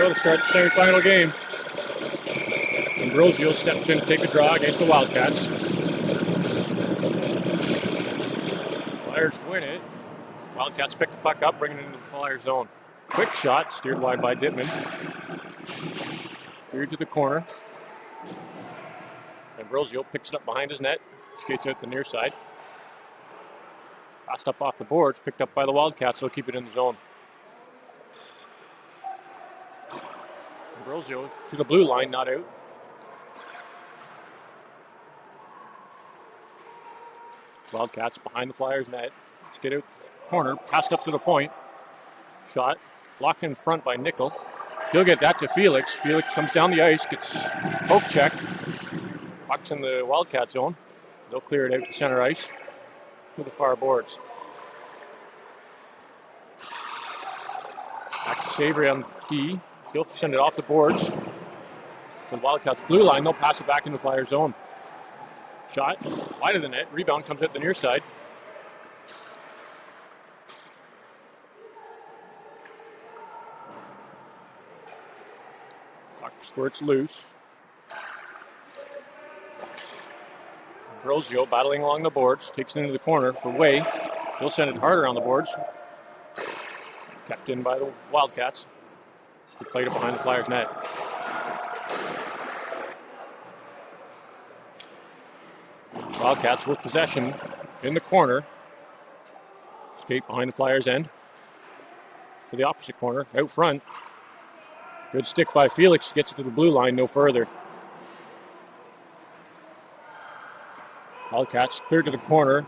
To start the semi-final game. Ambrosio steps in to take a draw against the Wildcats. Flyers win it. Wildcats pick the puck up, bring it into the Flyers zone. Quick shot, steered wide by Dittman. Cleared to the corner. Ambrosio picks it up behind his net, skates out the near side. Passed up off the boards, picked up by the Wildcats, so they'll keep it in the zone. Ambrosio to the blue line, not out. Wildcats behind the Flyers net. Let's get out corner, passed up to the point. Shot, blocked in front by Nickel. He'll get that to Felix. Felix comes down the ice, gets poke checked. Puck's in the Wildcat zone. They'll clear it out to center ice to the far boards. Back to Savory on D. He'll send it off the boards to the Wildcats' blue line. They'll pass it back into the Flyers' zone. Shot wide of the net. Rebound comes out the near side. Puck squirts loose. Ambrosio battling along the boards. Takes it into the corner for Way. He'll send it harder on the boards. Kept in by the Wildcats. He played it behind the Flyers' net. Wildcats with possession in the corner. Skate behind the Flyers' end. To the opposite corner, out front. Good stick by Felix, gets it to the blue line, no further. Wildcats cleared to the corner.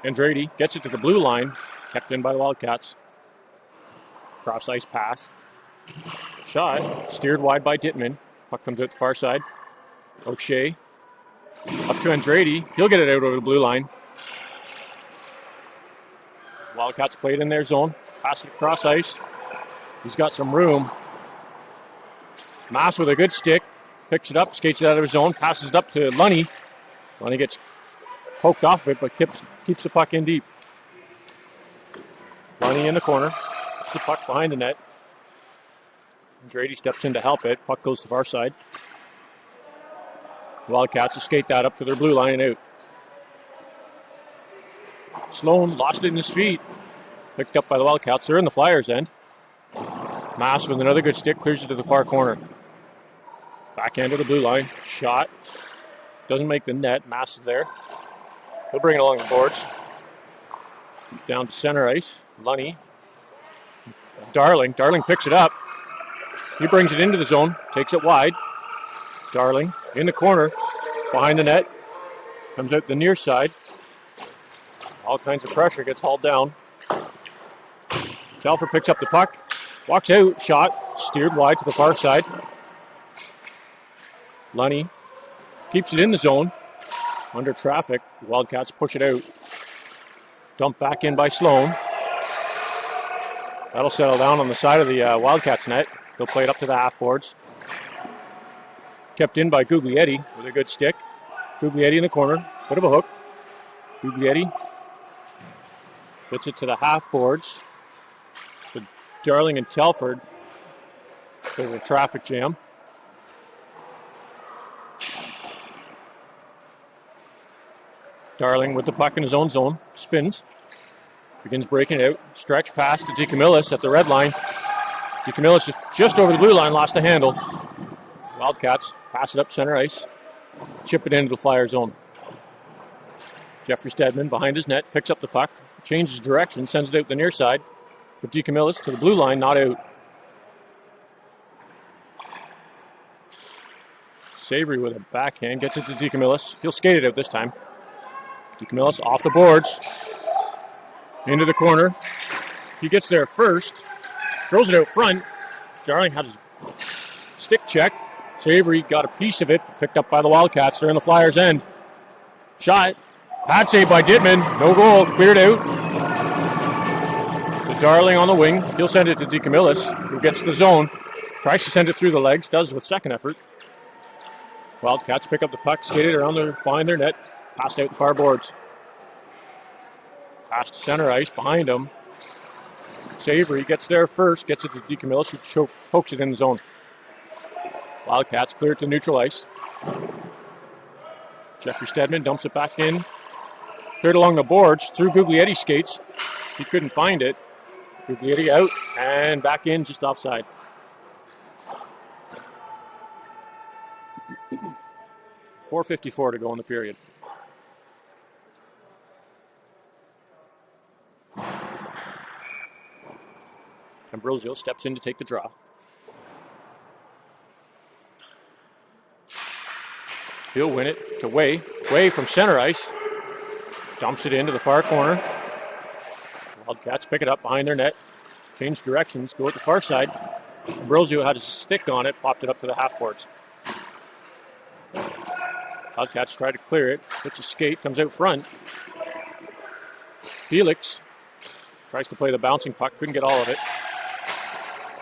Andrade gets it to the blue line, kept in by the Wildcats. Cross ice pass. Shot, steered wide by Dittman. Puck comes out the far side. O'Shea. Up to Andrade. He'll get it out over the blue line. Wildcats played in their zone. Pass it across ice. He's got some room. Mass with a good stick. Picks it up, skates it out of his zone. Passes it up to Lunny. Lunny gets poked off it, but keeps the puck in deep. Lunny in the corner. Puts the puck behind the net. Andrade steps in to help it. Puck goes to the far side. Wildcats will skate that up to their blue line and out. Sloan lost it in his feet. Picked up by the Wildcats. They're in the Flyers' end. Mass with another good stick, clears it to the far corner. Backhand to the blue line. Shot. Doesn't make the net. Mass is there. He'll bring it along the boards. Down to center ice. Lunny. Darling. Darling picks it up. He brings it into the zone. Takes it wide. Darling in the corner. Behind the net. Comes out the near side. All kinds of pressure. Gets hauled down. Telfer picks up the puck. Walks out. Shot. Steered wide to the far side. Lunny keeps it in the zone. Under traffic. Wildcats push it out. Dumped back in by Sloan. That'll settle down on the side of the Wildcats net. They'll play it up to the half boards. Kept in by Guglietti with a good stick. Guglietti in the corner. Bit of a hook. Guglietti gets it to the half boards. The Darling and Telford. Bit of a traffic jam. Darling with the puck in his own zone. Spins. Begins breaking it out. Stretch pass to DeCamillis at the red line. DeCamillis is just over the blue line. Lost the handle. Wildcats pass it up center ice. Chip it into the Flyer zone. Jeffrey Stedman behind his net. Picks up the puck. Changes direction. Sends it out the near side. For DeCamillis to the blue line. Not out. Savory with a backhand. Gets it to DeCamillis. He'll skate it out this time. DeCamillis off the boards. Into the corner. He gets there first. Throws it out front. Darling had his stick check. Savory got a piece of it. Picked up by the Wildcats. They're in the Flyers' end. Shot. Pad save by Dittman. No goal. Cleared out. The Darling on the wing. He'll send it to DeCamillis, who gets the zone. Tries to send it through the legs. Does with second effort. Wildcats pick up the puck. Skate it around behind their net. Passed out the far boards. Pass to center ice behind him. Savory gets there first. Gets it to DeCamillis, who pokes it in the zone. Wildcats clear it to neutral ice. Jeffrey Stedman dumps it back in. Cleared along the boards through Guglietti's skates. He couldn't find it. Guglietti out and back in just offside. .454 to go in the period. Ambrosio steps in to take the draw. He'll win it to Way. Way from center ice. Dumps it into the far corner. Wildcats pick it up behind their net. Change directions. Go at the far side. Ambrosio had his stick on it. Popped it up to the half boards. Wildcats try to clear it. Hits a skate. Comes out front. Felix tries to play the bouncing puck. Couldn't get all of it.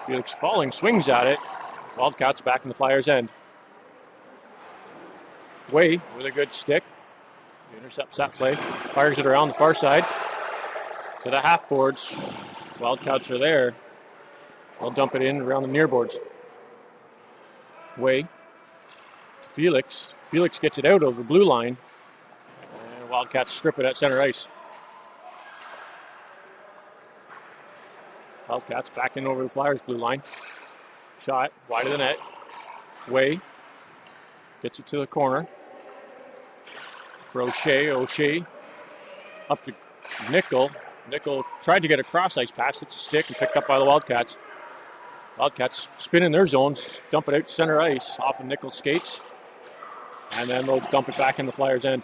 Felix falling, swings at it. Wildcats back in the Flyers' end. Way with a good stick. He intercepts that play. Fires it around the far side. To the half boards. Wildcats are there. They'll dump it in around the near boards. Way to Felix. Felix gets it out over the blue line. And Wildcats strip it at center ice. Wildcats back in over the Flyers' blue line. Shot wide of the net. Way gets it to the corner. For O'Shea. O'Shea up to Nickel. Nickel tried to get a cross ice pass. It's a stick and picked up by the Wildcats. Wildcats spin in their zones. Dump it out to center ice off of Nickel's skates. And then they'll dump it back in the Flyers' end.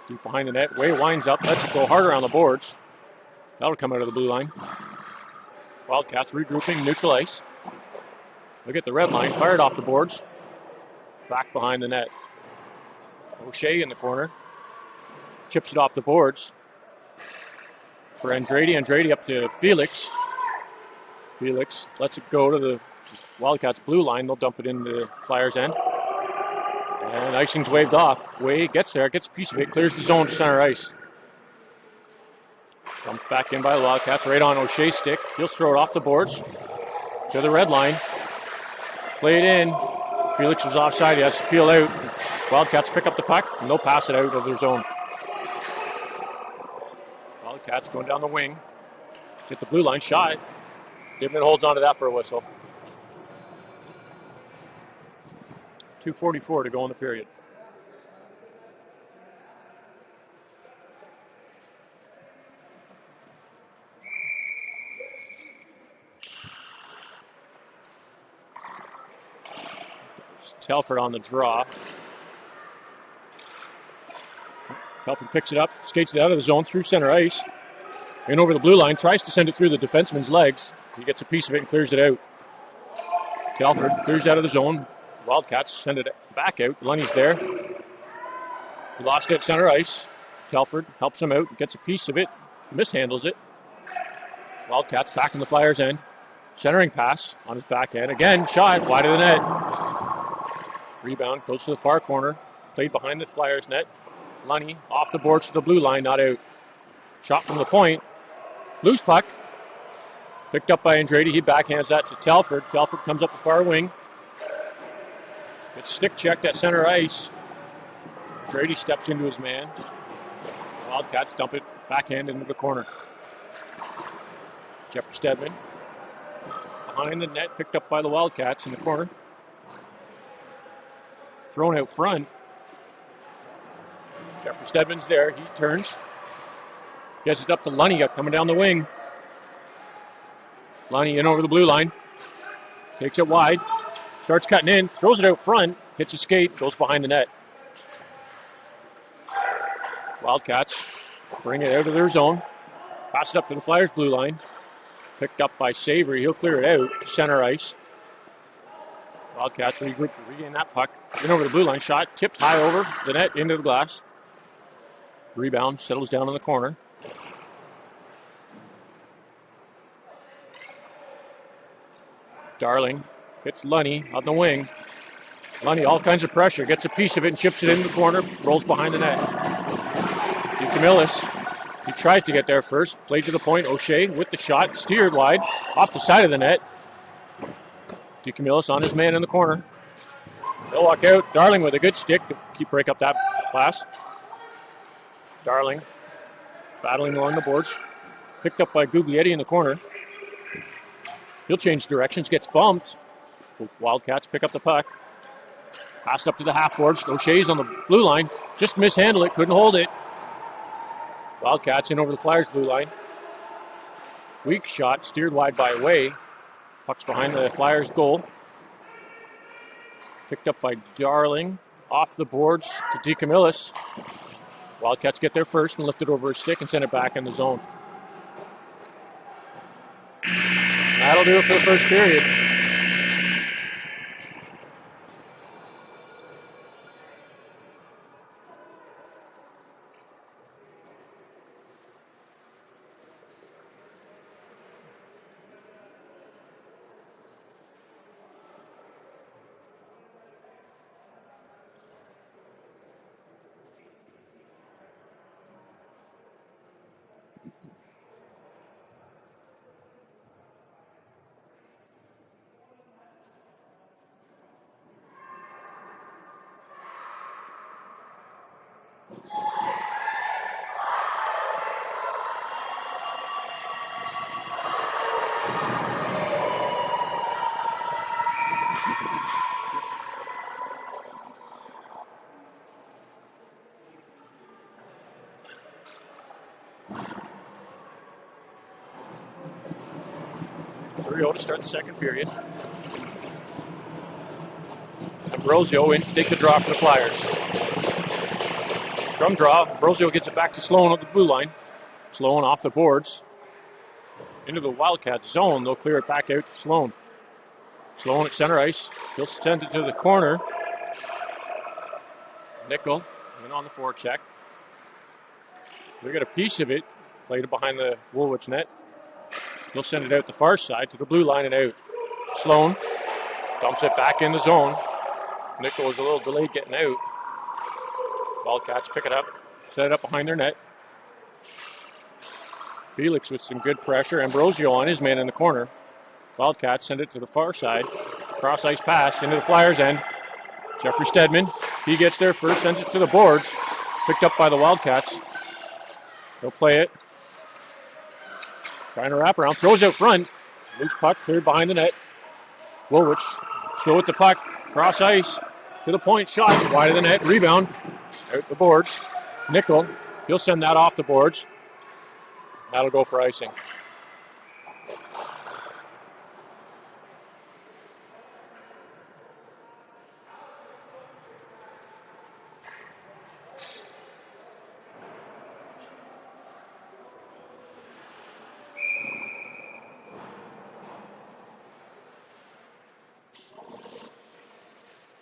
Deep behind the net. Way winds up. Lets it go harder on the boards. That'll come out of the blue line. Wildcats regrouping neutral ice. Look at the red line. Fired off the boards. Back behind the net. O'Shea in the corner. Chips it off the boards. For Andrade. Andrade up to Felix. Felix lets it go to the Wildcats blue line. They'll dump it in the Flyers' end. And icing's waved off. Way gets there. Gets a piece of it. Clears the zone to center ice. Dumped back in by the Wildcats, right on O'Shea's stick. He'll throw it off the boards to the red line. Played in. Felix was offside. He has to peel out. Wildcats pick up the puck, and they'll pass it out of their zone. Wildcats going down the wing. Hit the blue line. Shot. Dibman holds on to that for a whistle. 2:44 to go in the period. Telford on the draw. Telford picks it up, skates it out of the zone through center ice. In over the blue line, tries to send it through the defenseman's legs. He gets a piece of it and clears it out. Telford clears out of the zone. Wildcats send it back out. Lunny's there. He lost it at center ice. Telford helps him out, gets a piece of it, mishandles it. Wildcats back in the Flyers' end. Centering pass on his backhand. Again, shot wide of the net. Rebound goes to the far corner. Played behind the Flyers' net. Lunny off the boards to the blue line, not out. Shot from the point. Loose puck. Picked up by Andrade. He backhands that to Telford. Telford comes up the far wing. Gets stick checked at center ice. Andrade steps into his man. Wildcats dump it backhand into the corner. Jeffrey Stedman. Behind the net, picked up by the Wildcats in the corner. Thrown out front. Jeffrey Stedman's there. He turns. Gets it up to Lunny coming down the wing. Lunny in over the blue line. Takes it wide. Starts cutting in. Throws it out front. Hits a skate. Goes behind the net. Wildcats bring it out of their zone. Pass it up to the Flyers' blue line. Picked up by Savory. He'll clear it out to center ice. Wildcats regroup to regain that puck. In over the blue line. Shot tipped high over the net into the glass. Rebound settles down in the corner. Darling hits Lunny on the wing. Lunny, all kinds of pressure, gets a piece of it and chips it into the corner, rolls behind the net. DeCamillis, he tries to get there first, played to the point. O'Shea with the shot, steered wide, off the side of the net. DeCamillis on his man in the corner. They'll walk out. Darling with a good stick to break up that pass. Darling battling along the boards. Picked up by Guglietti in the corner. He'll change directions, gets bumped. Wildcats pick up the puck. Passed up to the half boards. O'Shea's on the blue line. Just mishandled it, couldn't hold it. Wildcats in over the Flyers' blue line. Weak shot, steered wide by Way. Puck's behind the Flyers' goal. Picked up by Darling. Off the boards to DeCamillis. Wildcats get there first and lift it over his stick and send it back in the zone. That'll do it for the first period. To start the second period. Ambrosio in to take the draw for the Flyers. From draw, Ambrosio gets it back to Sloan on the blue line. Sloan off the boards. Into the Wildcats zone. They'll clear it back out to Sloan. Sloan at center ice. He'll send it to the corner. Nickel in on the forecheck. They get a piece of it. Played it behind the Woolwich net. He'll send it out the far side to the blue line and out. Sloan dumps it back in the zone. Nickel was a little delayed getting out. Wildcats pick it up, set it up behind their net. Felix with some good pressure. Ambrosio on his man in the corner. Wildcats send it to the far side. Cross ice pass into the Flyers' end. Jeffrey Stedman, he gets there first, sends it to the boards. Picked up by the Wildcats. They'll play it. Trying to wrap around, throws out front. Loose puck cleared behind the net. Woolwich still with the puck. Cross ice to the point. Shot wide of the net. Rebound. Out the boards. Nickel. He'll send that off the boards. That'll go for icing.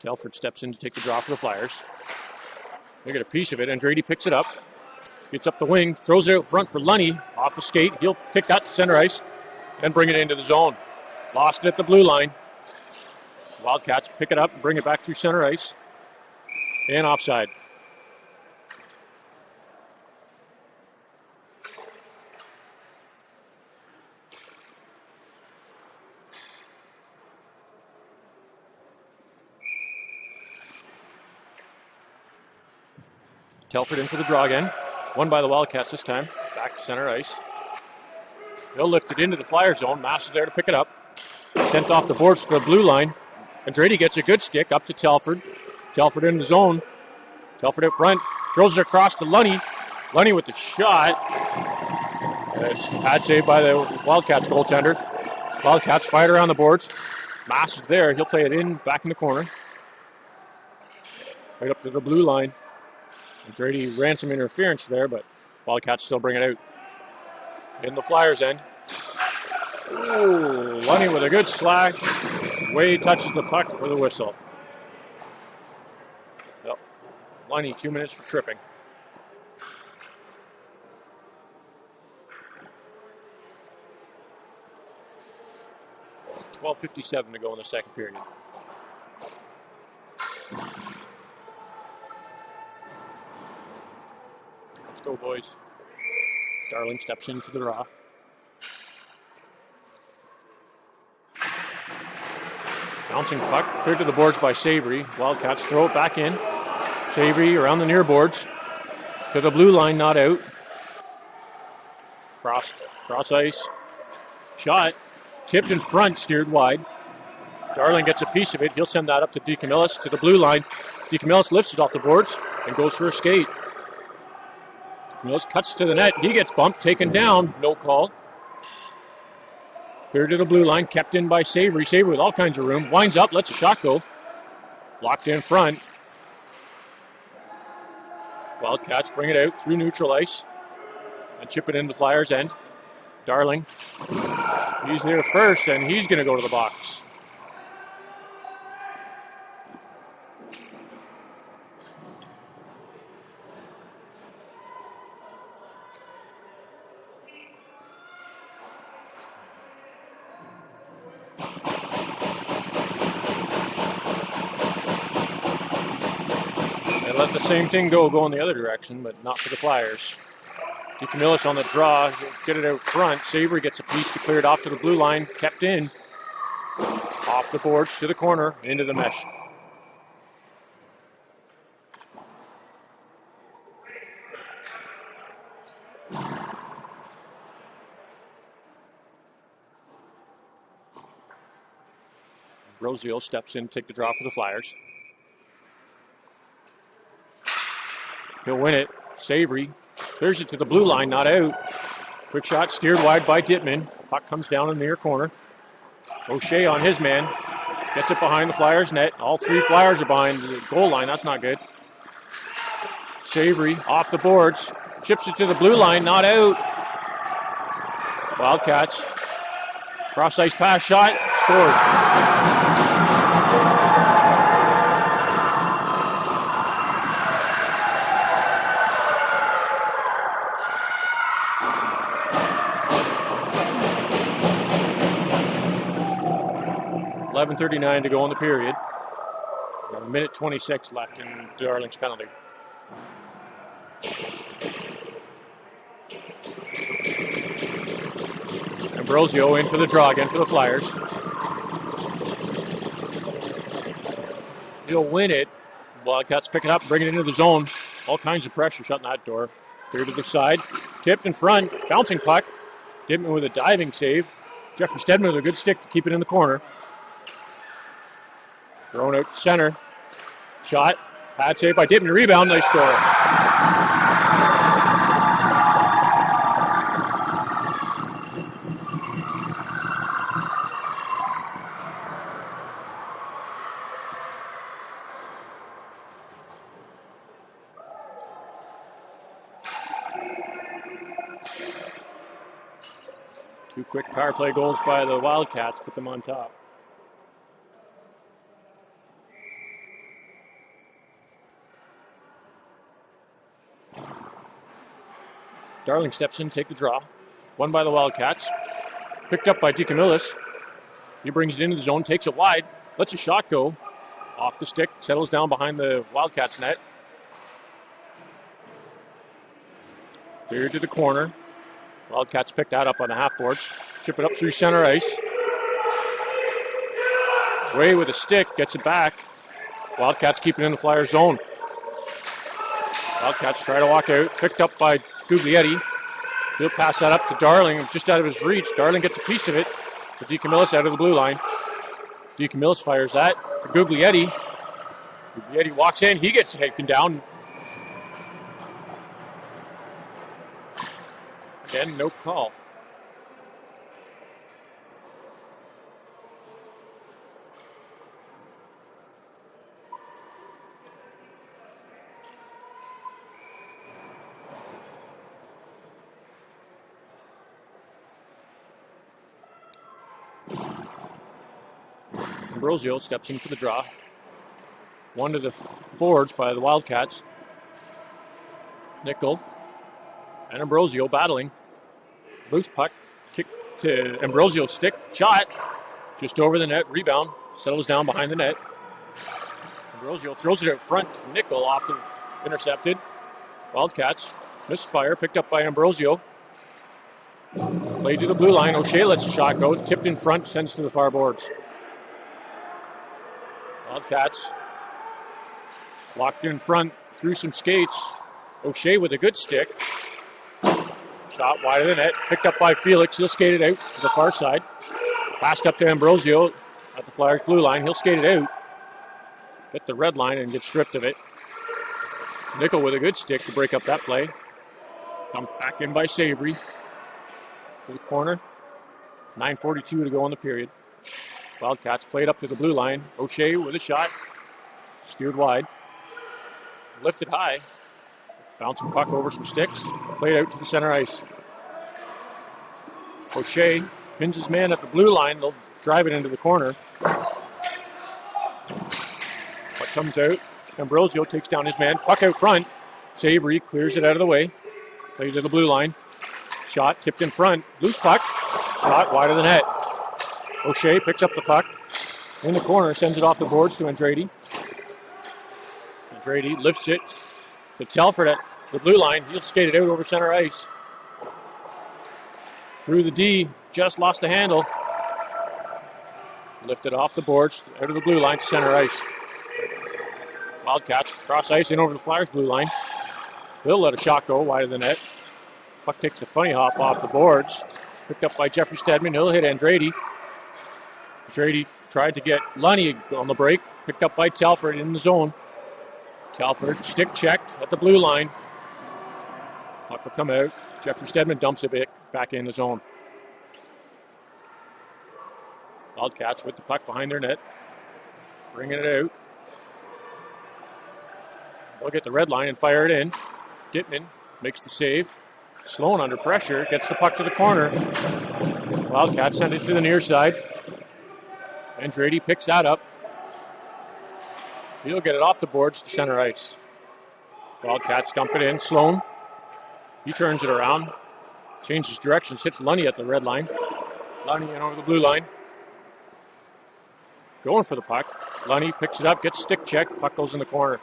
Telford steps in to take the draw for the Flyers. They get a piece of it. Andrade picks it up. Gets up the wing. Throws it out front for Lunny. Off the skate. He'll kick that to center ice. Then bring it into the zone. Lost it at the blue line. Wildcats pick it up and bring it back through center ice. And offside. Telford in for the draw again. Won by the Wildcats this time. Back to center ice. They'll lift it into the Flyer zone. Mass is there to pick it up. Sent off the boards to the blue line. Andrade gets a good stick up to Telford. Telford in the zone. Telford out front. Throws it across to Lunny. Lunny with the shot. Bad save by the Wildcats goaltender. Wildcats fight around the boards. Mass is there. He'll play it in, back in the corner. Right up to the blue line. Andrade ran some interference there, but Wildcats still bring it out. In the Flyers' end. Ooh, Lunny with a good slash. Wade touches the puck for the whistle. Yep. Lunny, 2 minutes for tripping. $12:57 to go in the second period. Let's go, boys. Darling steps in for the draw. Bouncing puck, cleared to the boards by Savory. Wildcats throw it back in. Savory around the near boards. To the blue line, not out. Cross ice. Shot. Tipped in front, steered wide. Darling gets a piece of it. He'll send that up to DeCamillis to the blue line. DeCamillis lifts it off the boards and goes for a skate. DeCamillis cuts to the net. He gets bumped, taken down. No call. Cleared to the blue line, kept in by Savory. Savory with all kinds of room. Winds up, lets a shot go. Blocked in front. Wildcats bring it out through neutral ice and chip it in the Flyers' end. Darling. He's there first, and he's going to go to the box. They let the same thing go in the other direction, but not for the Flyers. DeCamillis on the draw, get it out front. Savory gets a piece to clear it off to the blue line, kept in. Off the boards to the corner, into the mesh. Rosio steps in to take the draw for the Flyers. He'll win it. Savory clears it to the blue line, not out. Quick shot steered wide by Dittman. Puck comes down in the near corner. O'Shea on his man. Gets it behind the Flyers' net. All three Flyers are behind the goal line. That's not good. Savory off the boards. Chips it to the blue line, not out. Wildcats. Cross ice pass shot. Scored. 11:39 to go in the period. A minute 26 left in Darling's penalty. Ambrosio in for the draw again for the Flyers. He'll win it. Wildcats pick it up, bring it into the zone. All kinds of pressure shutting that door. Clear to the side. Tipped in front. Bouncing puck. Dittman with a diving save. Jeffrey Stedman with a good stick to keep it in the corner. Thrown out to center. Shot. Pad save by Dittman. Rebound. Nice score. Two quick power play goals by the Wildcats put them on top. Darling steps in, take the draw. Won by the Wildcats. Picked up by DeCamillis. He brings it into the zone, takes it wide, lets a shot go. Off the stick, settles down behind the Wildcats net. Cleared to the corner. Wildcats pick that up on the half boards. Chip it up through center ice. Way with a stick, gets it back. Wildcats keep it in the Flyer zone. Wildcats try to walk out. Picked up by Guglietti. He'll pass that up to Darling, just out of his reach. Darling gets a piece of it to DeCamillis out of the blue line. DeCamillis fires that to Guglietti. Guglietti walks in. He gets taken down. Again, no call. Ambrosio steps in for the draw. One to the boards by the Wildcats. Nickel and Ambrosio battling. Loose puck, kick to Ambrosio's stick, shot, just over the net, rebound, settles down behind the net. Ambrosio throws it out front, Nickel off the intercepted. Wildcats, misfire, picked up by Ambrosio. Played to the blue line, O'Shea lets the shot go, tipped in front, sends to the far boards. Wildcats, locked in front, through some skates. O'Shea with a good stick. Shot wide of the net, picked up by Felix. He'll skate it out to the far side. Passed up to Ambrosio at the Flyers blue line. He'll skate it out. Hit the red line and get stripped of it. Nickel with a good stick to break up that play. Dumped back in by Savory. To the corner. 9:42 to go in the period. Wildcats played up to the blue line. O'Shea with a shot. Steered wide. Lifted high. Bouncing puck over some sticks. Played out to the center ice. O'Shea pins his man at the blue line. They'll drive it into the corner. Puck comes out. Ambrosio takes down his man. Puck out front. Savory clears it out of the way. Plays to the blue line. Shot tipped in front. Loose puck. Shot wide of the net. O'Shea picks up the puck. In the corner. Sends it off the boards to Andrade. Andrade lifts it to Telford at the blue line. He'll skate it out over center ice. Through the D, just lost the handle. Lifted off the boards, out of the blue line to center ice. Wildcats cross ice in over the Flyers blue line. They'll let a shot go wide of the net. Puck takes a funny hop off the boards. Picked up by Jeffrey Stedman. He'll hit Andrade. Andrade tried to get Lunny on the break. Picked up by Telford in the zone. Telford, stick checked at the blue line. Puck will come out. Jeffrey Stedman dumps it back in the zone. Wildcats with the puck behind their net. Bringing it out. They'll get the red line and fire it in. Dittman makes the save. Sloan under pressure. Gets the puck to the corner. Wildcats send it to the near side. Andrade picks that up. He'll get it off the boards to center ice. Wildcats dump it in. Sloan. He turns it around. Changes directions. Hits Lunny at the red line. Lunny in over the blue line. Going for the puck. Lunny picks it up. Gets stick checked. Puck goes in the corner.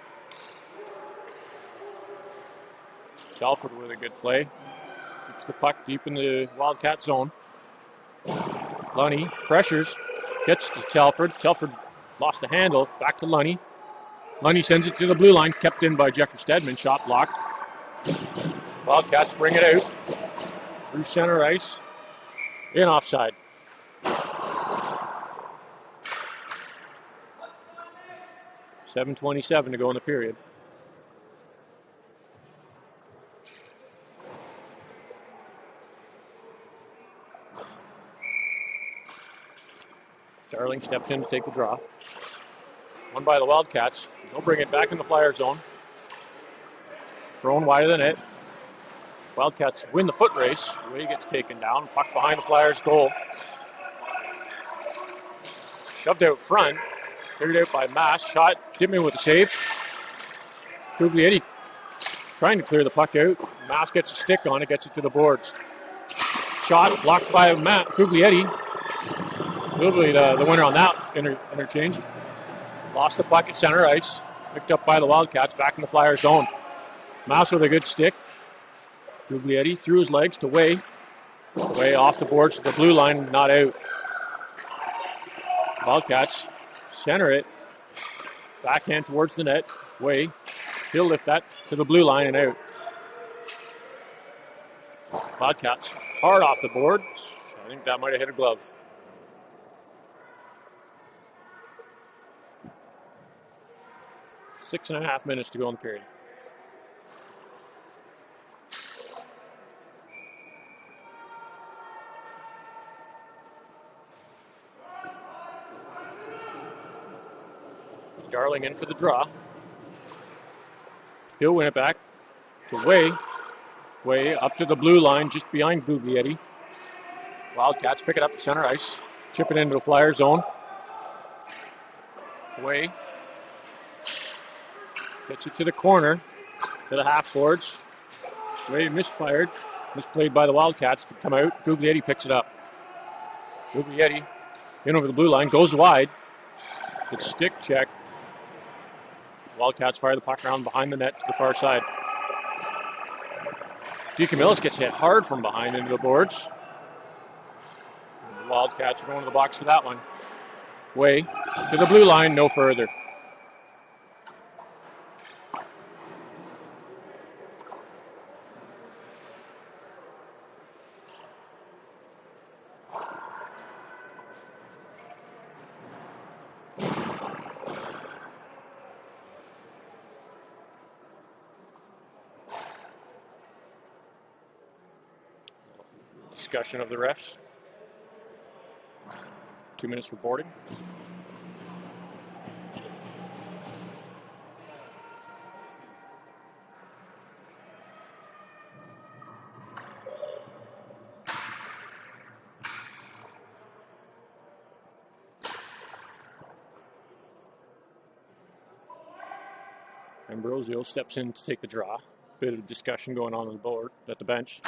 Telford with a good play. Keeps the puck deep in the Wildcat zone. Lunny pressures. Gets to Telford. Telford lost the handle. Back to Lunny. Lunny sends it to the blue line, kept in by Jeffrey Stedman, shot blocked. Wildcats bring it out through center ice, in offside. 7:27 to go in the period. Darling steps in to take the draw. Won by the Wildcats. They'll bring it back in the Flyer zone. Thrown wide of the net. Wildcats win the foot race. Way gets taken down. Puck behind the Flyers' goal. Shoved out front. Cleared out by Mass. Shot. Dittman with a save. Guglietti trying to clear the puck out. Mass gets a stick on it. Gets it to the boards. Shot blocked by Guglietti. Will be the winner on that interchange. Lost the puck at center ice. Picked up by the Wildcats. Back in the Flyers zone. Mass with a good stick. Guglietti threw his legs to Way. Way off the boards to the blue line, not out. Wildcats center it. Backhand towards the net. Way. He'll lift that to the blue line and out. Wildcats hard off the boards. I think that might have hit a glove. Six and a half minutes to go in the period. Darling in for the draw. He'll win it back to Way. Way up to the blue line just behind Guglietti. Wildcats pick it up at center ice. Chip it into the Flyer zone. Way gets it to the corner, to the half boards. Way misfired. Misplayed by the Wildcats to come out. Guglietti picks it up. Guglietti in over the blue line. Goes wide. It's stick check. Wildcats fire the puck around behind the net to the far side. DeCamillis gets hit hard from behind into the boards. The Wildcats are going to the box for that one. Way to the blue line, no further. Discussion of the refs. 2 minutes for boarding. Ambrosio steps in to take the draw. Bit of discussion going on the board at the bench.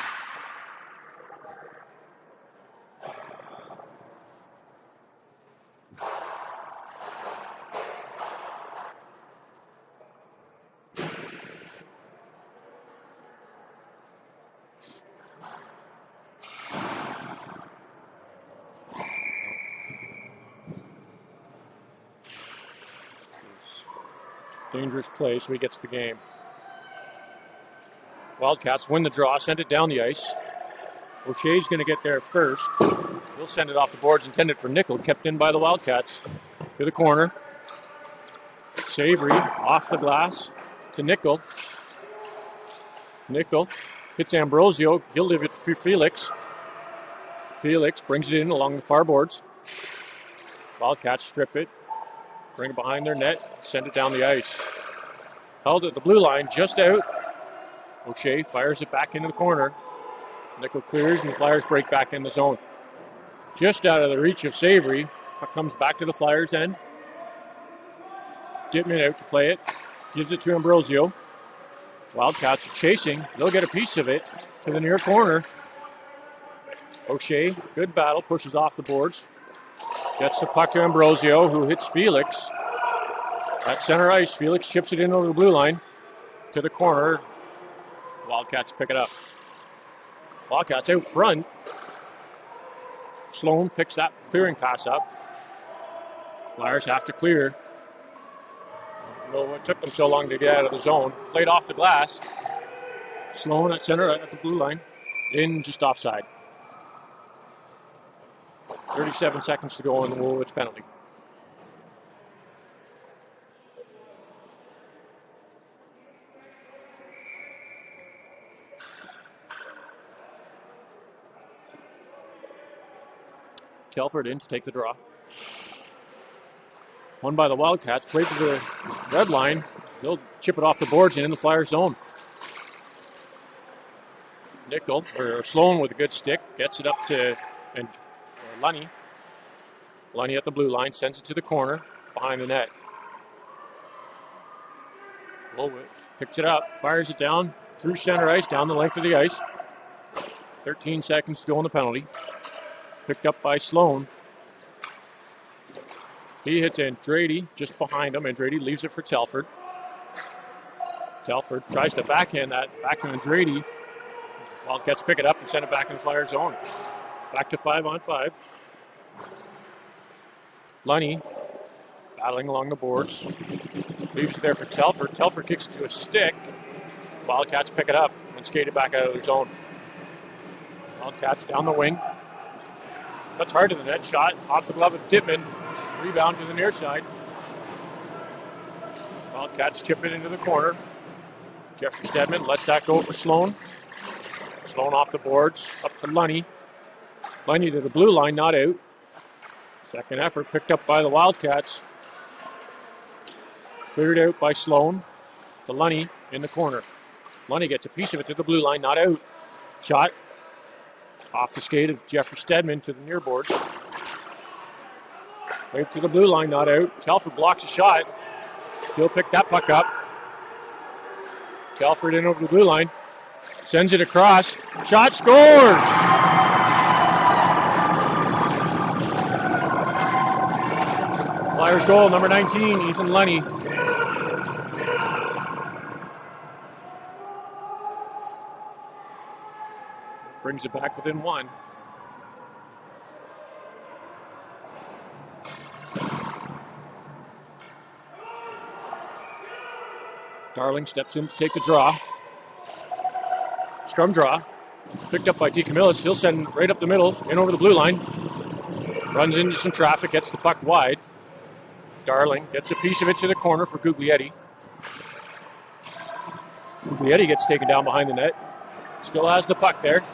Dangerous play, so he gets the game. Wildcats win the draw, send it down the ice. O'Shea's going to get there first. He'll send it off the boards, intended for Nickel, kept in by the Wildcats. To the corner. Savory off the glass to Nickel. Nickel hits Ambrosio. He'll leave it for Felix. Felix brings it in along the far boards. Wildcats strip it. Bring it behind their net, send it down the ice. Held at the blue line, just out. O'Shea fires it back into the corner. Nickel clears and the Flyers break back in the zone. Just out of the reach of Savory. Puck comes back to the Flyers' end. Dittman out to play it. Gives it to Ambrosio. Wildcats are chasing. They'll get a piece of it to the near corner. O'Shea, good battle, pushes off the boards. Gets the puck to Ambrosio, who hits Felix. At center ice, Felix chips it in over the blue line to the corner. Wildcats pick it up. Wildcats out front. Sloan picks that clearing pass up. Flyers have to clear. No, it took them so long to get out of the zone. Played off the glass. Sloan at center at the blue line. In just offside. 37 seconds to go on the Woolwich penalty. Telford in to take the draw. Won by the Wildcats. Played to the red line. They'll chip it off the boards and in the Flyers zone. Nickel, or Sloan with a good stick, gets it up to Lunny. Lunny at the blue line, sends it to the corner, behind the net. Woolwich picks it up, fires it down, through center ice, down the length of the ice. 13 seconds to go on the penalty. Picked up by Sloan. He hits Andrade just behind him. Andrade leaves it for Telford. Telford tries to backhand that back to Andrade. Wildcats pick it up and send it back in the Flyers zone. Back to 5-on-5. Lunny battling along the boards. Leaves it there for Telford. Telford kicks it to a stick. Wildcats pick it up and skate it back out of their zone. Wildcats down the wing. That's hard to the net. Shot off the glove of Dittman. Rebound to the near side. Wildcats chip it into the corner. Jeffrey Stedman lets that go for Sloan. Sloan off the boards. Up to Lunny. Lunny to the blue line, not out. Second effort picked up by the Wildcats. Cleared out by Sloan. To Lunny in the corner. Lunny gets a piece of it to the blue line, not out. Shot off the skate of Jeffrey Stedman to the near boards. Right to the blue line, not out. Telford blocks a shot. He'll pick that puck up. Telford in over the blue line. Sends it across. Shot, scores! Flyers goal, number 19, Ethan Lunny. Brings it back within one. Darling steps in to take the draw. Scrum draw. Picked up by DeCamillis. He'll send right up the middle, in over the blue line. Runs into some traffic, gets the puck wide. Darling gets a piece of it to the corner for Guglietti. Guglietti gets taken down behind the net. Still has the puck there.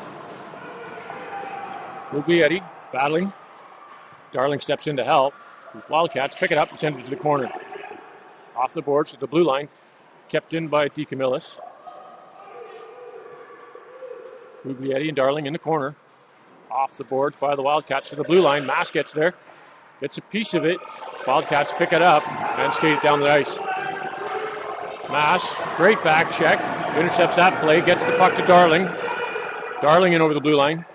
Guglietti battling. Darling steps in to help. Wildcats pick it up and send it to the corner. Off the boards to the blue line. Kept in by DeCamillis. Guglietti and Darling in the corner. Off the boards by the Wildcats to the blue line. Mass gets there. Gets a piece of it. Wildcats pick it up and skate it down the ice. Mass, great back check. Intercepts that play. Gets the puck to Darling. Darling in over the blue line.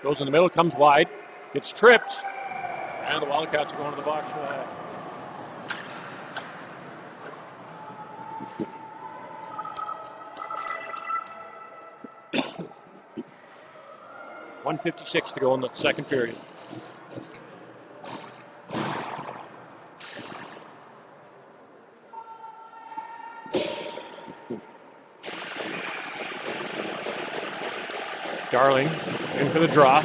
Goes in the middle, comes wide. Gets tripped. And the Wildcats are going to the box for that. .156 to go in the second period. Darling in for the draw.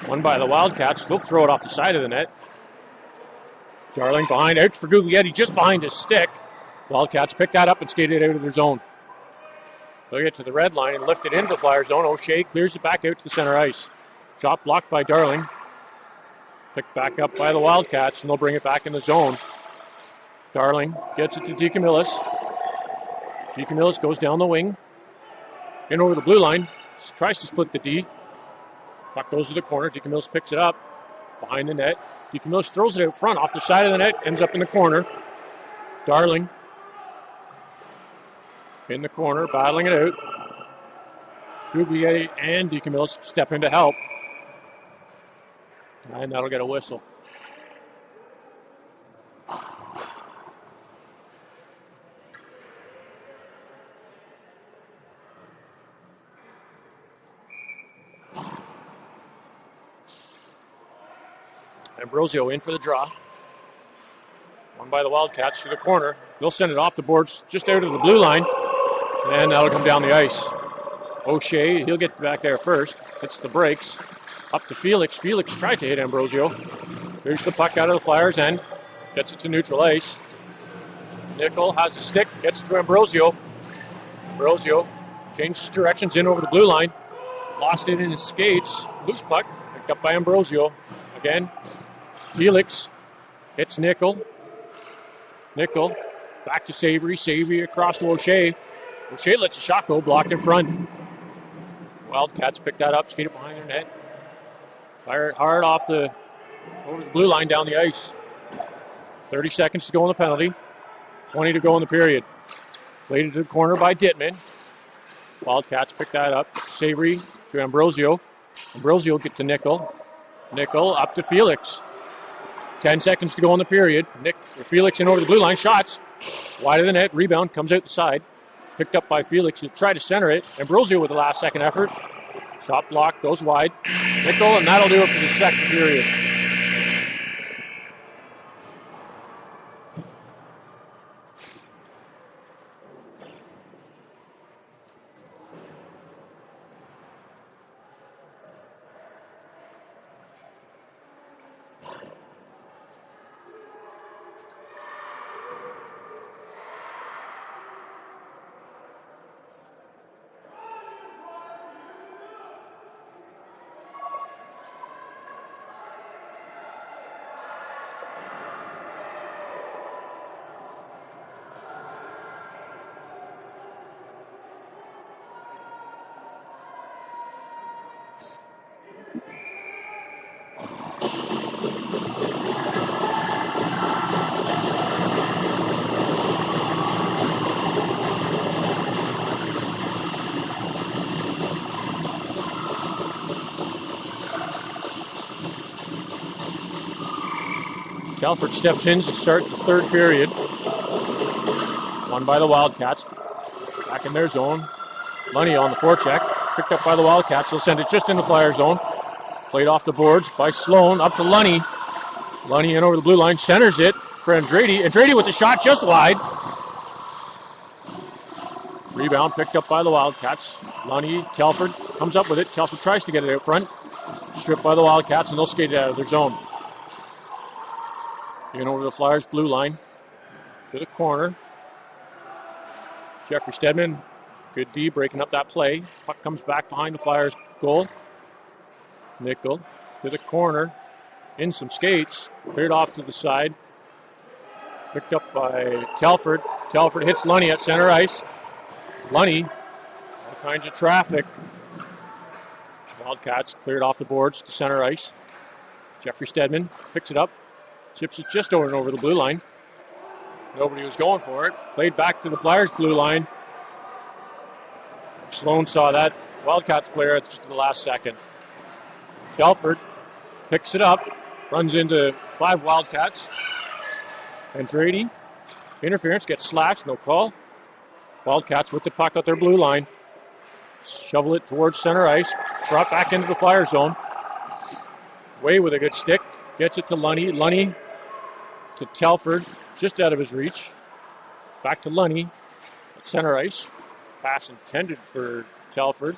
Won by the Wildcats. They'll throw it off the side of the net. Darling behind, out for Guglietti, just behind his stick. Wildcats pick that up and skate it out of their zone. They'll get to the red line and lift it into the Flyer zone. O'Shea clears it back out to the center ice. Shot blocked by Darling. Picked back up by the Wildcats, and they'll bring it back in the zone. Darling gets it to DeCamillis. DeCamillis goes down the wing. In over the blue line. Tries to split the D. Puck goes to the corner. DeCamillis picks it up behind the net. DeCamillis throws it out front off the side of the net. Ends up in the corner. Darling in the corner, battling it out. Guglietti and DeCamillis step in to help. And that'll get a whistle. Ambrosio in for the draw. Won by the Wildcats to the corner. They'll send it off the boards just out of the blue line. And that'll come down the ice. O'Shea, he'll get back there first. Hits the brakes. Up to Felix. Felix tried to hit Ambrosio. Here's the puck out of the Flyers' end. Gets it to neutral ice. Nickel has a stick. Gets it to Ambrosio. Ambrosio changes directions in over the blue line. Lost it in his skates. Loose puck. Picked up by Ambrosio. Again, Felix hits Nickel. Nickel back to Savory. Savory across to O'Shea. O'Shea lets a shot go, blocked in front. Wildcats pick that up, skate it behind their net. Fire it hard over the blue line down the ice. 30 seconds to go in the penalty. 20 to go in the period. Played into the corner by Dittman. Wildcats pick that up. Savory to Ambrosio. Ambrosio gets to Nickel. Nickel up to Felix. 10 seconds to go in the period. Felix in over the blue line. Shots. Wide of the net. Rebound comes out the side. Picked up by Felix. He'll try to center it. Ambrosio with the last second effort. Shot block. Goes wide. Nickel, and that'll do it for the second period. Telford steps in to start the third period. Won by the Wildcats. Back in their zone. Lunny on the forecheck. Picked up by the Wildcats. They'll send it just in the Flyer zone. Played off the boards by Sloan. Up to Lunny. Lunny in over the blue line. Centers it for Andrade. Andrade with the shot just wide. Rebound picked up by the Wildcats. Lunny, Telford comes up with it. Telford tries to get it out front. Stripped by the Wildcats, and they'll skate it out of their zone. In over the Flyers' blue line to the corner. Jeffrey Stedman, good D, breaking up that play. Puck comes back behind the Flyers' goal. Nickel to the corner. In some skates. Cleared off to the side. Picked up by Telford. Telford hits Lunny at center ice. Lunny, all kinds of traffic. Wildcats cleared off the boards to center ice. Jeffrey Stedman picks it up. Chips it just over the blue line. Nobody was going for it. Played back to the Flyers' blue line. Sloan saw that. Wildcats player at just the last second. Telford picks it up. Runs into 5 Wildcats. Andrade. Interference, gets slashed, no call. Wildcats with the puck at their blue line. Shovel it towards center ice. Brought back into the Flyer zone. Way with a good stick. Gets it to Lunny. Lunny to Telford. Just out of his reach. Back to Lunny at center ice. Pass intended for Telford.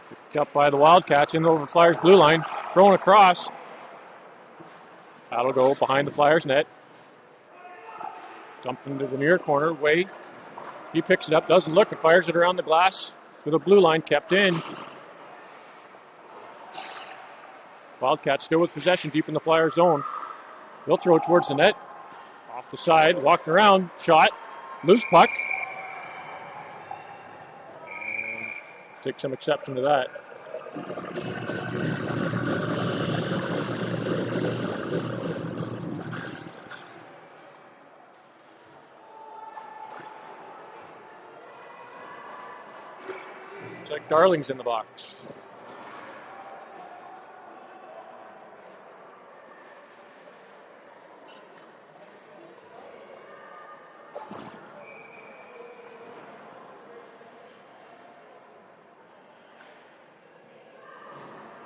Picked up by the Wildcats in over Flyers' blue line. Thrown across. That'll go behind the Flyers' net. Dumped into the near corner. Way. He picks it up. Doesn't look and fires it around the glass. To the blue line. Kept in. Wildcats still with possession deep in the Flyer zone. They'll throw it towards the net. Off the side. Walked around. Shot. Loose puck. Take some exception to that. Looks like Darling's in the box.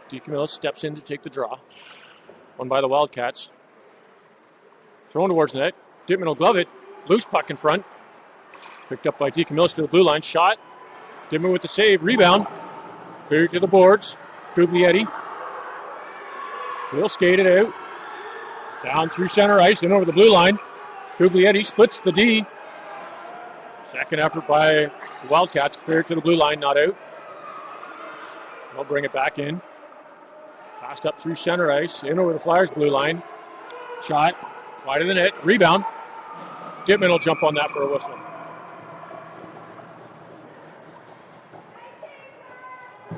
DeCamillo steps in to take the draw. Won by the Wildcats. Thrown towards the net. Dittman will glove it. Loose puck in front. Picked up by DeCamillo to the blue line. Shot. Dittman with the save. Rebound. Cleared to the boards. Guglietti. He'll skate it out. Down through center ice and over the blue line. Guglietti splits the D. Second effort by the Wildcats. Cleared to the blue line. Not out. They'll bring it back in. Passed up through center ice, in over the Flyers blue line. Shot, wide of the net, rebound. Dittman will jump on that for a whistle.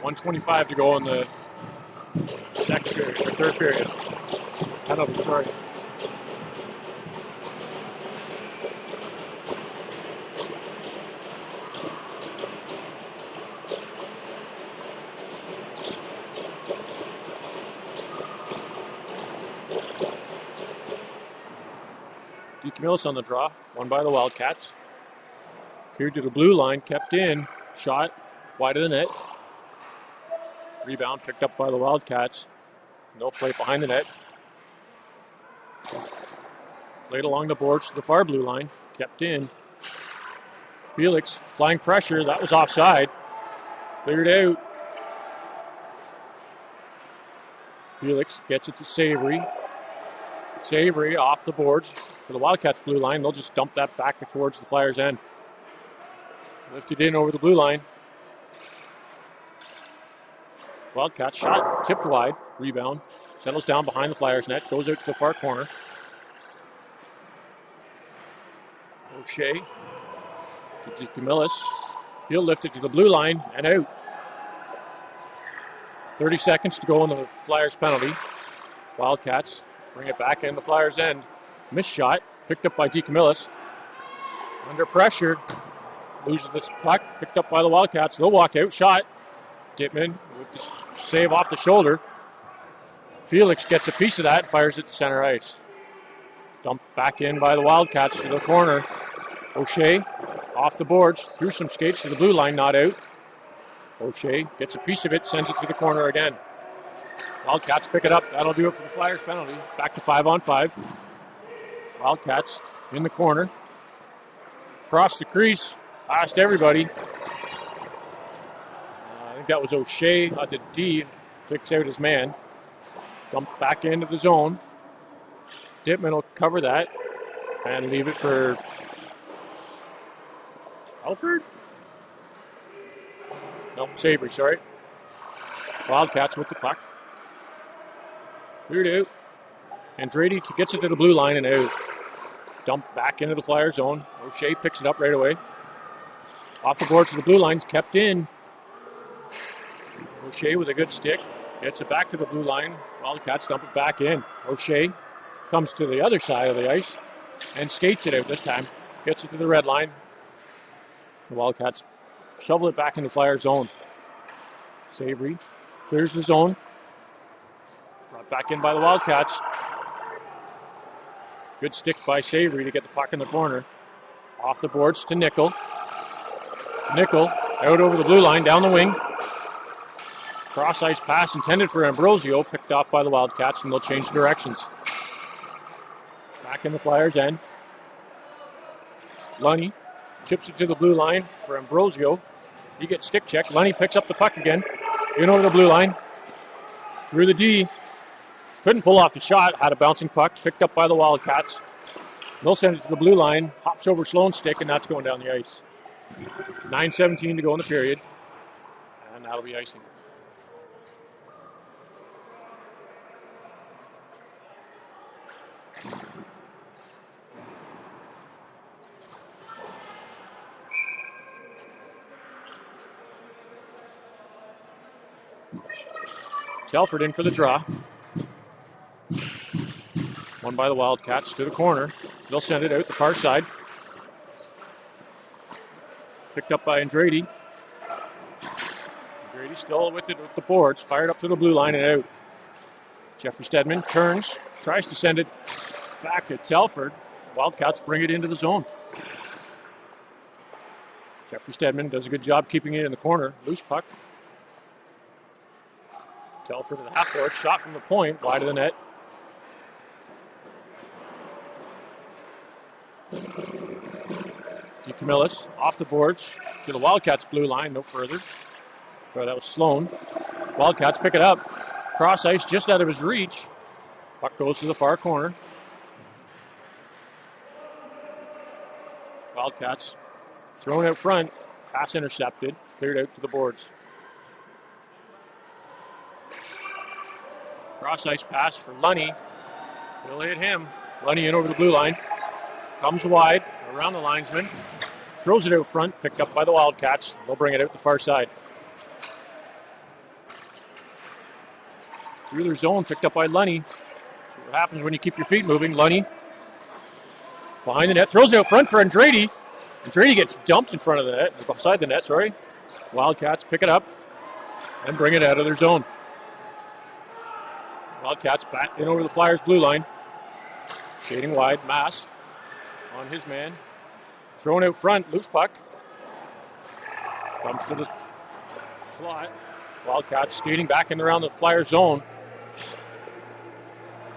1:25 to go in the second period, or third period. Penalty, sorry. DeCamillis on the draw, won by the Wildcats. Here to the blue line, kept in, shot, wide of the net. Rebound picked up by the Wildcats. No play behind the net. Played along the boards to the far blue line, kept in. Felix applying pressure, that was offside. Cleared out. Felix gets it to Savory. Savory off the boards for the Wildcats blue line. They'll just dump that back towards the Flyers end. Lifted in over the blue line. Wildcats shot, tipped wide, rebound. Settles down behind the Flyers net, goes out to the far corner. O'Shea to DeCamillis. He'll lift it to the blue line and out. 30 seconds to go on the Flyers penalty. Wildcats bring it back in the Flyers end. Missed shot, picked up by DeCamillis. Under pressure, loses this puck, picked up by the Wildcats. They'll walk out, shot. Dittman with the save off the shoulder. Felix gets a piece of that, fires it to center ice. Dumped back in by the Wildcats to the corner. O'Shea off the boards, through some skates to the blue line, not out. O'Shea gets a piece of it, sends it to the corner again. Wildcats pick it up. That'll do it for the Flyers penalty. Back to 5-on-5. Wildcats in the corner. Across the crease, past everybody. I think that was O'Shea at the D. Picks out his man. Dumped back into the zone. Dittman will cover that and leave it for Alford? No, Savory, sorry. Wildcats with the puck. Cleared out. Andretti gets it to the blue line and out. Dumped back into the Flyer zone. O'Shea picks it up right away. Off the boards to the blue lines, kept in. O'Shea with a good stick. Gets it back to the blue line. Wildcats dump it back in. O'Shea comes to the other side of the ice and skates it out this time. Gets it to the red line. The Wildcats shovel it back in the Flyer zone. Savory clears the zone. Brought back in by the Wildcats. Good stick by Savory to get the puck in the corner. Off the boards to Nickel. Nickel out over the blue line, down the wing. Cross-ice pass intended for Ambrosio, picked off by the Wildcats, and they'll change directions. Back in the Flyers' end. Lunny chips it to the blue line for Ambrosio. He gets stick checked. Lunny picks up the puck again. In over the blue line. Through the D. Couldn't pull off the shot. Had a bouncing puck. Picked up by the Wildcats. They'll send it to the blue line. Hops over Sloan's stick, and that's going down the ice. 9:17 to go in the period. And that'll be icing. Telford in for the draw. Won by the Wildcats to the corner. They'll send it out the far side. Picked up by Andretti. Andretti still with it with the boards. Fired up to the blue line and out. Jeffrey Stedman turns. Tries to send it back to Telford. Wildcats bring it into the zone. Jeffrey Stedman does a good job keeping it in the corner. Loose puck. Telford to the half board. Shot from the point. Wide of the net. DeCamillis off the boards to the Wildcats blue line. No further. So that was Sloan. Wildcats pick it up. Cross ice just out of his reach. Puck goes to the far corner. Wildcats thrown out front. Pass intercepted. Cleared out to the boards. Cross ice pass for Lunny. He'll hit him. Lunny in over the blue line. Comes wide around the linesman. Throws it out front. Picked up by the Wildcats. They'll bring it out the far side. Through their zone. Picked up by Lunny. See what happens when you keep your feet moving. Lunny behind the net. Throws it out front for Andrade. Andrade gets dumped in front of the net. Beside the net, sorry. Wildcats pick it up and bring it out of their zone. Wildcats back in over the Flyers' blue line. Skating wide. Mass on his man. Thrown out front. Loose puck. Comes to the slot. Wildcats skating back in around the Flyers' zone.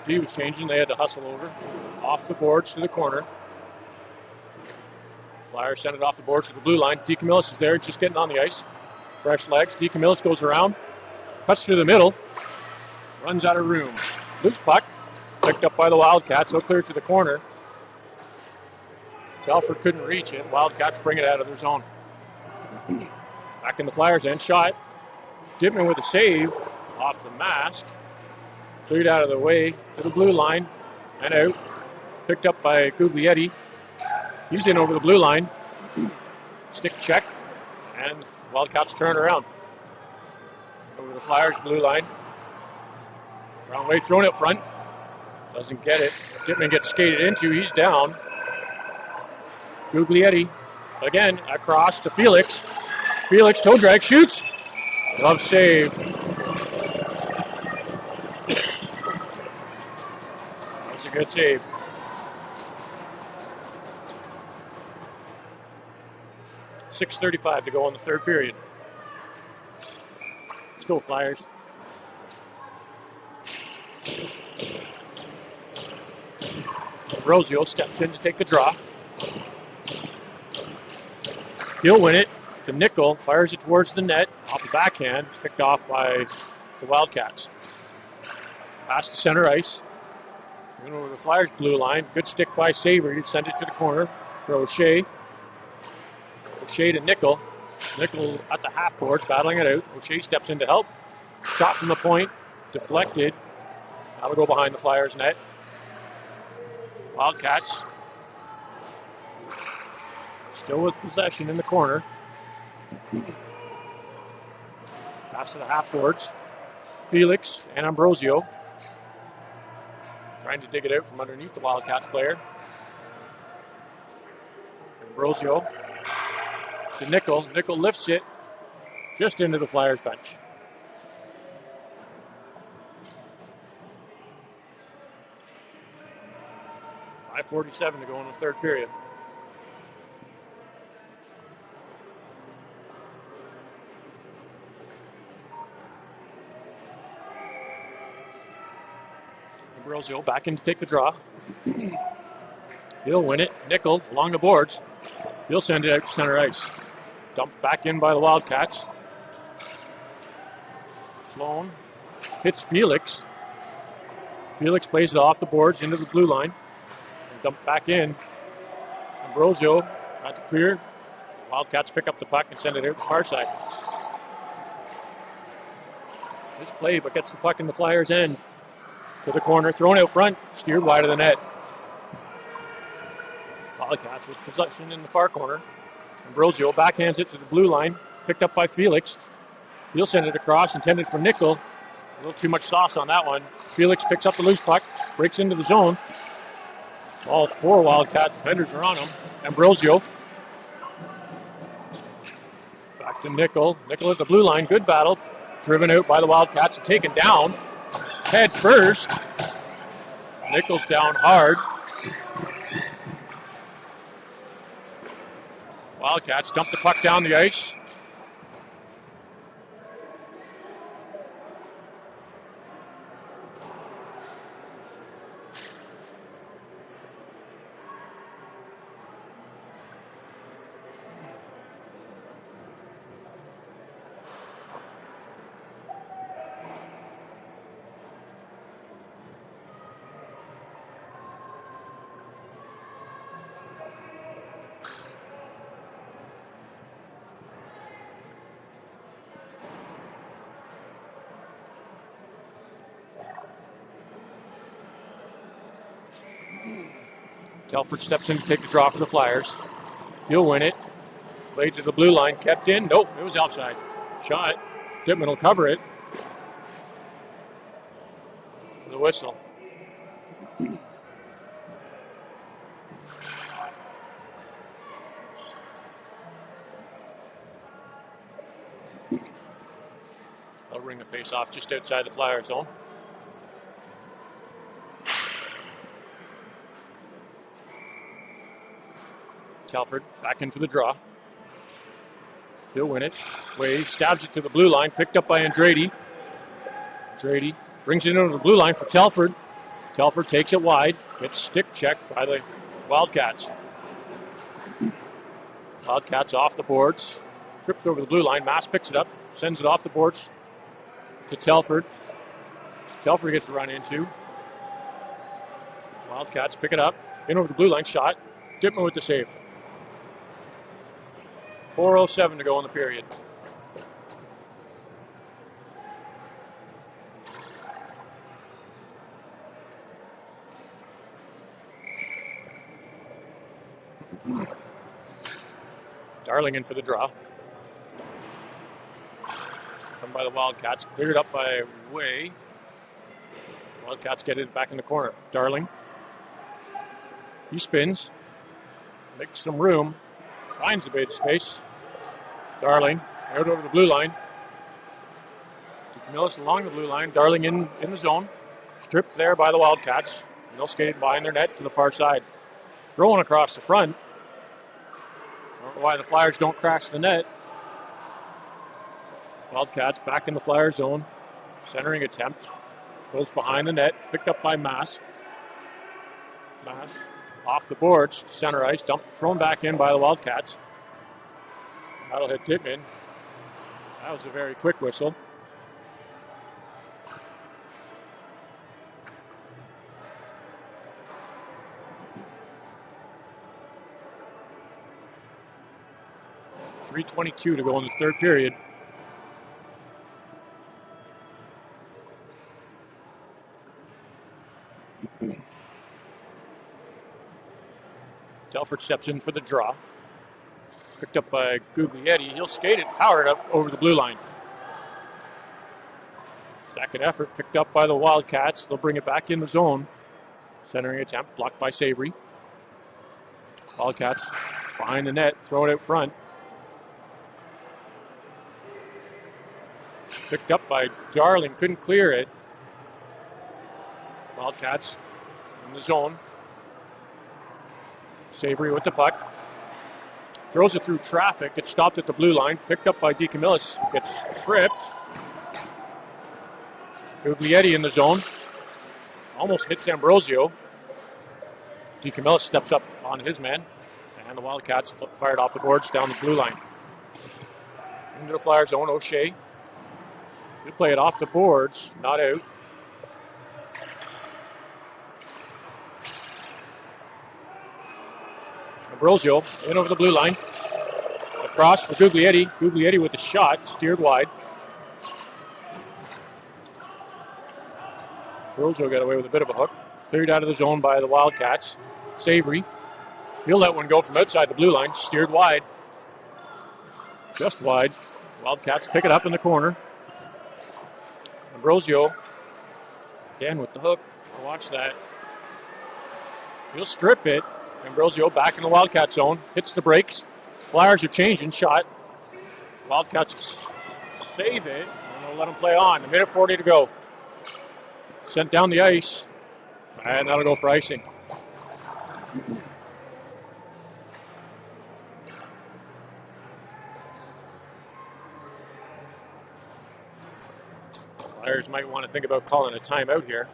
D was changing. They had to hustle over. Off the boards to the corner. Flyers send it off the boards to the blue line. D. Camillus is there, just getting on the ice. Fresh legs. D. Camillus goes around. Cuts through the middle. Runs out of room. Loose puck. Picked up by the Wildcats. They'll clear to the corner. Belford couldn't reach it. Wildcats bring it out of their zone. Back in the Flyers' end. Shot. Dipman with a save off the mask. Cleared out of the way to the blue line and out. Picked up by Guglietti. He's in over the blue line. Stick check. And Wildcats turn around. Over the Flyers' blue line. Wrong way, thrown up front. Doesn't get it. Dipman gets skated into. He's down. Guglietti again across to Felix. Felix toe drag, shoots. Glove save. That's a good save. .6:35 to go in the third period. Let's go, Flyers. Rosio steps in to take the draw. He'll win it. The nickel fires it towards the net. Off the backhand. Picked off by the Wildcats. Pass to center ice. Went over the Flyers' blue line. Good stick by Saver. He'd send it to the corner for O'Shea. O'Shea to Nickel. Nickel at the half boards, battling it out. O'Shea steps in to help. Shot from the point. Deflected. That'll go behind the Flyers' net. Wildcats still with possession in the corner. Pass to the half boards. Felix and Ambrosio trying to dig it out from underneath the Wildcats player. Ambrosio to Nickel. Nickel lifts it just into the Flyers bench. .5:47 to go in the third period. Ambrosio back in to take the draw. He'll win it. Nickel along the boards. He'll send it out to center ice. Dumped back in by the Wildcats. Sloan hits Felix. Felix plays it off the boards into the blue line. And dumped back in. Ambrosio got to clear. Wildcats pick up the puck and send it out the far side. This play, but gets the puck in the Flyers' end. To the corner, thrown out front, steered wide of the net. Wildcats with possession in the far corner. Ambrosio backhands it to the blue line, picked up by Felix. He'll send it across, intended for Nickel. A little too much sauce on that one. Felix picks up the loose puck, breaks into the zone. All four Wildcat defenders are on him. Ambrosio. Back to Nickel. Nickel at the blue line, good battle. Driven out by the Wildcats and taken down. Head first. Nickel's down hard. Wildcats dump the puck down the ice. Telford steps in to take the draw for the Flyers. He'll win it. Played to the blue line, kept in. Nope, it was outside. Shot. Dittman will cover it. The whistle. They'll ring the face-off just outside the Flyer zone. Telford back in for the draw. He'll win it. Way stabs it to the blue line, picked up by Andrade. Andrade brings it into the blue line for Telford. Telford takes it wide. Gets stick checked by the Wildcats. Wildcats off the boards. Trips over the blue line. Mass picks it up. Sends it off the boards to Telford. Telford gets run into. Wildcats pick it up. In over the blue line. Shot. Dittman with the save. 4:07 to go in the period. Darling in for the draw. Come by the Wildcats. Cleared up by Way. Wildcats get it back in the corner. Darling. He spins. Makes some room. Finds the bait of space. Darling out over the blue line. Millis along the blue line. Darling in the zone. Stripped there by the Wildcats. And they'll skate behind their net to the far side. Throwing across the front. I don't know why the Flyers don't crash the net. Wildcats back in the Flyer zone. Centering attempt. Goes behind the net. Picked up by Mass. Mass off the boards. Center ice. Thrown back in by the Wildcats. That'll hit Dittman. That was a very quick whistle. .322 to go in the third period. Telford steps in for the draw. Picked up by Guglietti. He'll skate it, powered up over the blue line. Second effort picked up by the Wildcats. They'll bring it back in the zone. Centering attempt blocked by Savory. Wildcats behind the net, throw it out front. Picked up by Darling, couldn't clear it. Wildcats in the zone. Savory with the puck. Throws it through traffic. Gets stopped at the blue line. Picked up by DeCamillis. Gets tripped. Guglietti in the zone. Almost hits Ambrosio. DeCamillis steps up on his man. And the Wildcats fired off the boards down the blue line. Into the Flyer zone. O'Shea. They play it off the boards. Not out. Ambrosio in over the blue line. Across for Guglietti. Guglietti with the shot. Steered wide. Ambrosio got away with a bit of a hook. Cleared out of the zone by the Wildcats. Savory. He'll let one go from outside the blue line. Steered wide. Just wide. Wildcats pick it up in the corner. Ambrosio. Again with the hook. Watch that. He'll strip it. Ambrosio back in the Wildcat zone. Hits the brakes. Flyers are changing. Shot. Wildcats save it. And they'll let them play on. A minute 40 to go. Sent down the ice. And that'll go for icing. Flyers might want to think about calling a timeout here.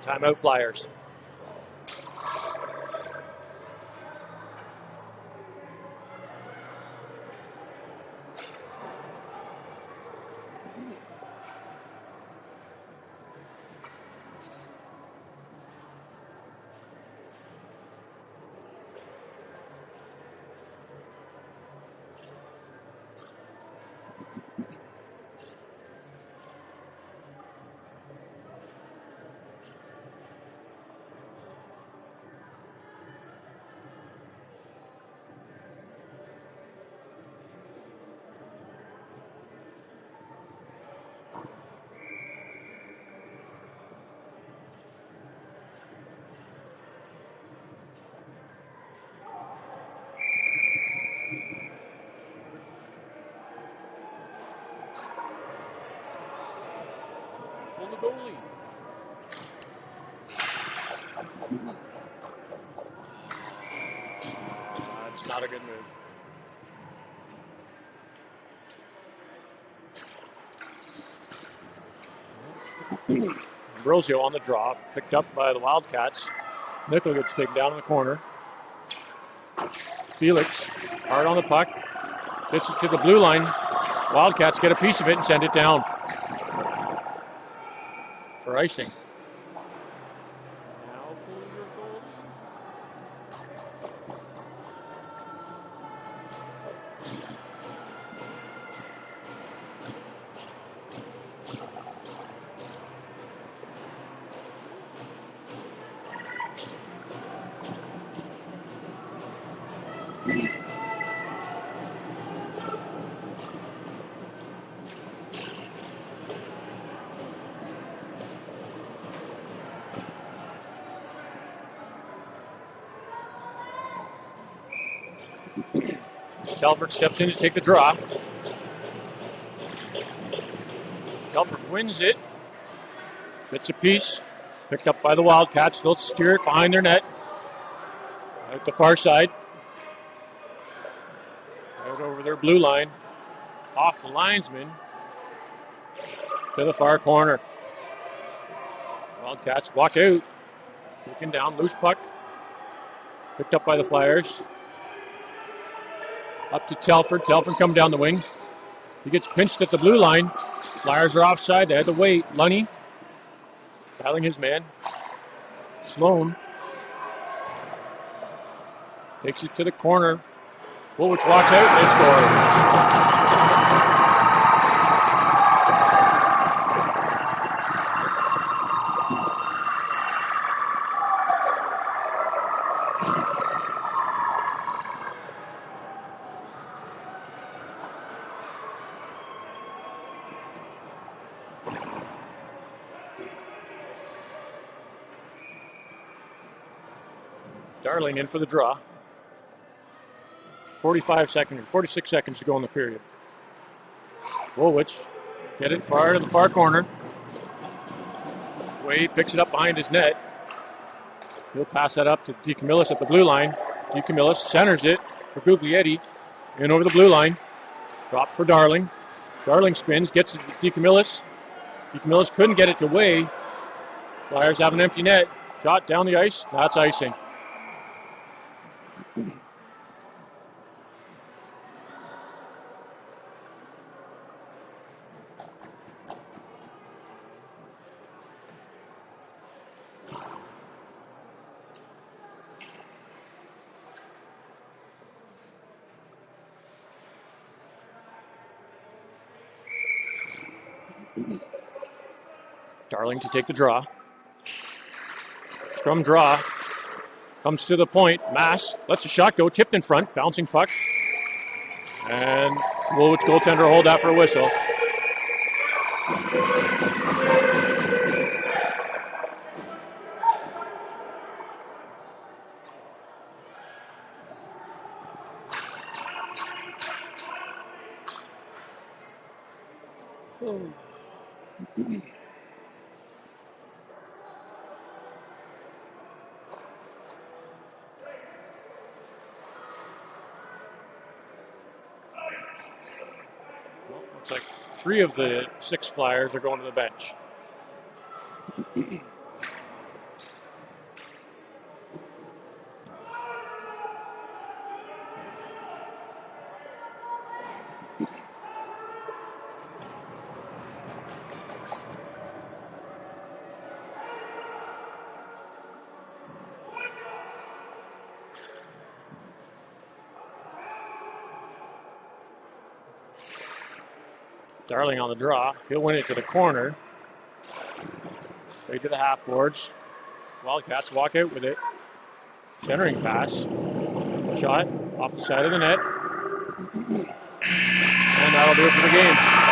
Timeout Flyers. That's not a good move. Ambrosio on the draw, picked up by the Wildcats. Nickel gets taken down in the corner. Felix, hard on the puck, gets it to the blue line. Wildcats get a piece of it and send it down for icing. Telford steps in to take the draw. Telford wins it. Gets a piece. Picked up by the Wildcats. They'll steer it behind their net. At the far side. Right over their blue line. Off the linesman. To the far corner. Wildcats walk out. Taken down. Loose puck. Picked up by the Flyers. Up to Telford. Telford come down the wing. He gets pinched at the blue line. Flyers are offside. They had to wait. Lunny battling his man. Sloan takes it to the corner. Woolwich walks out and they score. Darling in for the draw. 46 seconds to go in the period. Woolwich get it far to the far corner. Wade picks it up behind his net. He'll pass that up to DeCamillis at the blue line. DeCamillis centers it for Guglietti. In over the blue line. Drop for Darling. Darling spins, gets it to DeCamillis. DeCamillis couldn't get it to Wade. Flyers have an empty net. Shot down the ice. That's icing. Darling to take the draw. Scrum draw. Comes to the point. Mass lets a shot go. Tipped in front. Bouncing puck. And Woolwich goaltender hold that for a whistle. Looks like 3 of the 6 Flyers are going to the bench. Darling on the draw. He'll win it to the corner. Right to the half boards. Wildcats walk out with it. Centering pass. Shot off the side of the net. And that'll do it for the game.